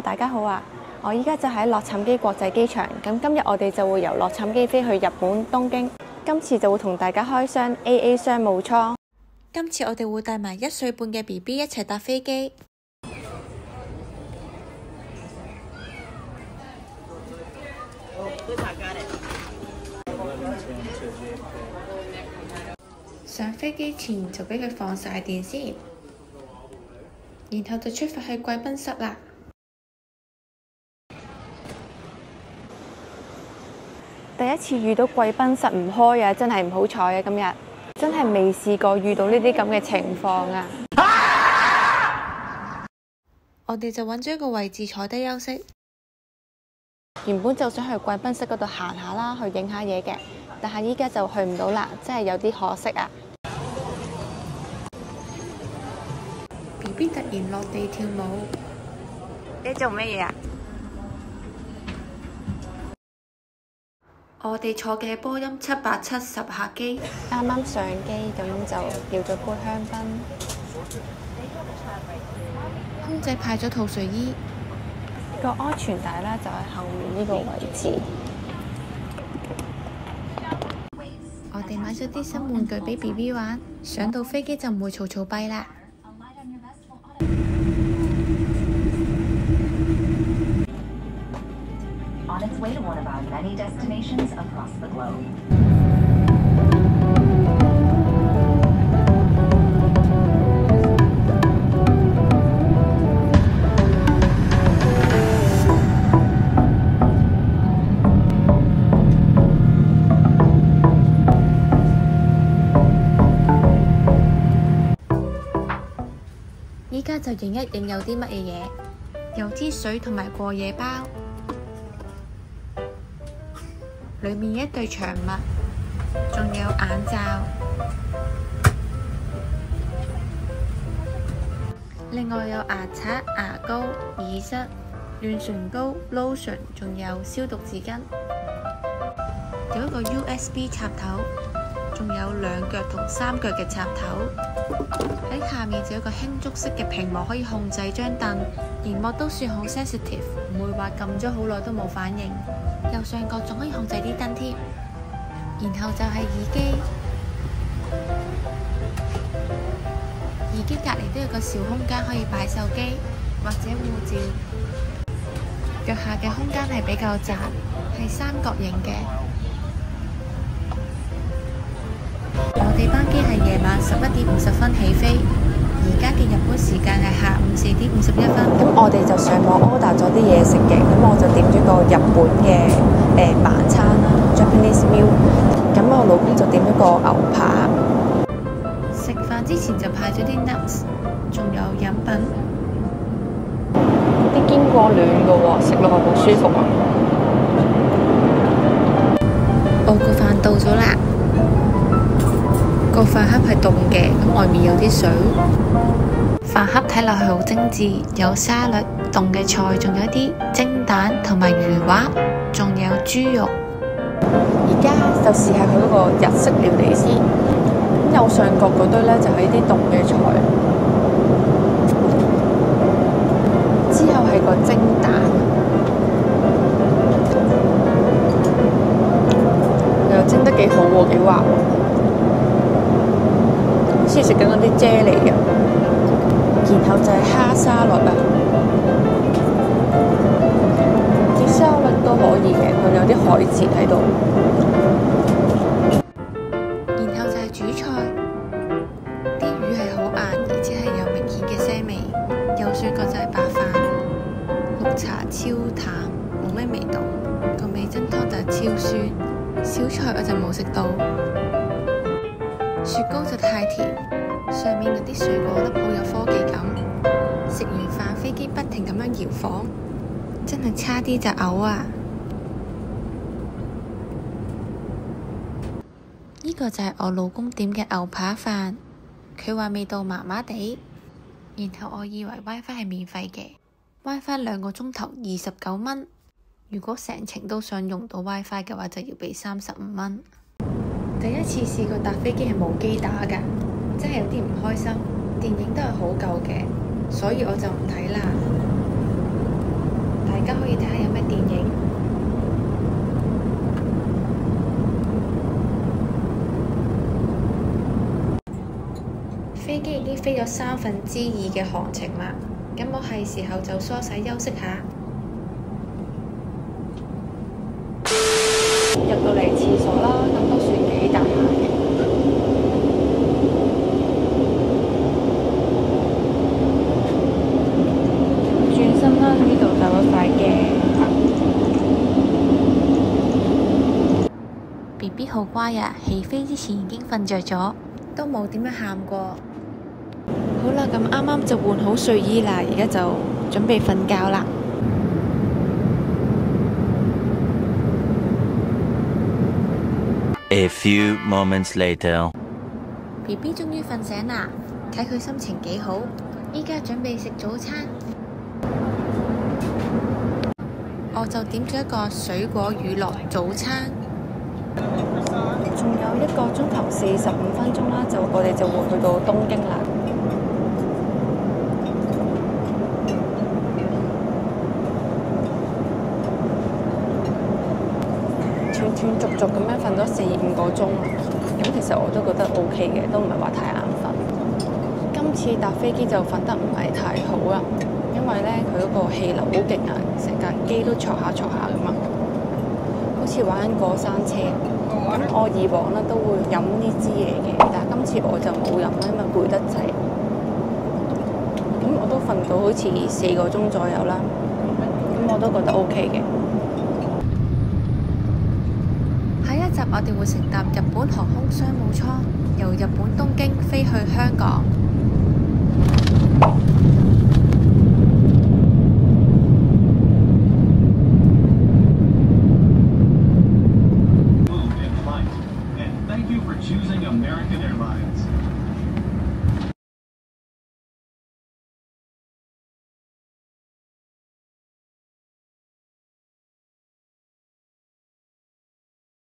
大家好啊！我依家就喺洛杉磯國際機場，咁今日我哋就會由洛杉磯飛去日本東京。今次就會同大家開箱 AA 商務艙。今次我哋會帶埋1歲半嘅 BB 一齊搭飛機。上飛機前就俾佢放晒電先，然後就出發去貴賓室啦。第一次遇到貴賓室唔開啊，真係唔好彩啊！今日真係未試過遇到呢啲咁嘅情況啊！我哋就揾咗一個位置坐低休息。原本就想去貴賓室嗰度行下啦，去影下嘢嘅，但係依家就去唔到啦，真係有啲可惜啊！BB 突然落地跳舞，你做咩嘢啊？我哋坐嘅波音770客機，啱啱上機咁就叫咗杯香檳。空姐派咗套睡衣，個安全帶咧就喺後面呢個位置。我哋買咗啲新玩具俾 BB 玩，上到飛機就唔會嘈嘈閉啦。On its way to one of our many destinations across the globe. 依家就影一影有啲乜嘢，有支水同埋過夜包。裏面一對長襪，仲有眼罩，另外有牙刷、牙膏、耳塞、潤唇膏、lotion， 仲有消毒紙巾，有一個 USB 插頭，仲有2腳同3腳嘅插頭。喺下面就有一個輕觸式嘅屏幕可以控制張凳，螢幕都算好 sensitive， 唔會話撳咗好耐都冇反應。右上角仲可以控制啲燈添，然後就係耳機，耳機隔離都有個小空間可以擺手機或者護照。腳下嘅空間係比較窄，係三角形嘅。我哋班機係夜晚11點50分起飛，而家嘅日本時間係下午4點51分。咁我哋就上網 order 咗啲嘢食嘅，咁我就點咗個日本嘅晚餐啦 ，Japanese meal。咁我老公就點咗個牛扒。食飯之前就派咗啲 nuts， 仲有飲品。啲堅果暖嘅喎，食落去好舒服啊！我個飯到咗啦。個飯盒係凍嘅，咁外面有啲水。飯盒睇落去好精緻，有沙律、凍嘅菜，仲有啲蒸蛋同埋魚滑，仲有豬肉。而家就試下佢嗰個日式料理先。右上角嗰堆呢，就係啲凍嘅菜，之後係個蒸蛋，又蒸得幾好喎，幾滑。好似食緊嗰啲啫喱嘅，然後就係蝦沙律啊，啲沙律都可以嘅，佢有啲海蜇喺度。然後就係主菜，啲魚係好硬，而且係有明顯嘅腥味。右上角就係白飯，綠茶超淡，冇咩味道，個味噌湯就係超酸。小菜我就冇食到。雪糕就太甜，上面嗰啲水果都好有科技感。食完飯飛機不停咁樣搖晃，真係差啲就嘔啊！呢個就係我老公點嘅牛扒飯，佢話味道麻麻地，然後我以為 WiFi 係免費嘅 ，WiFi 2個鐘頭29蚊，如果成程都想用到 WiFi 嘅話，就要俾35蚊。第一次試過搭飛機係冇機打㗎，真係有啲唔開心。電影都係好舊嘅，所以我就唔睇啦。飛咗2/3嘅航程啦，咁我係時候就梳洗休息下。入到嚟廁所啦，咁都算幾大下嘅。轉身啦，呢度就有塊鏡。BB 好乖啊，起飛之前已經瞓着咗，都冇點樣喊過。好啦，咁啱啱就換好睡衣啦，而家就準備瞓覺啦。A few moments later， BB 終於瞓醒啦，睇佢心情幾好。依家準備食早餐，我就點咗一個水果乳酪早餐。仲有1個鐘頭45分鐘啦，我哋就會去到東京啦。斷斷續續咁樣瞓咗4-5個鐘，咁其實我都覺得 OK 嘅，都唔係話太眼瞓。今次搭飛機就瞓得唔係太好啦，因為呢，佢嗰個氣流好勁啊，成架機都挫下挫下咁啊，好似玩緊過山車。咁我以往呢都會飲呢支嘢嘅，但係今次我就冇飲啦，因為攰得滯。咁我都瞓到好似4個鐘左右啦，咁我都覺得 OK 嘅。下一集我哋會乘搭日本航空商務艙，由日本東京飛去香港。Thank you for choosing American Airlines.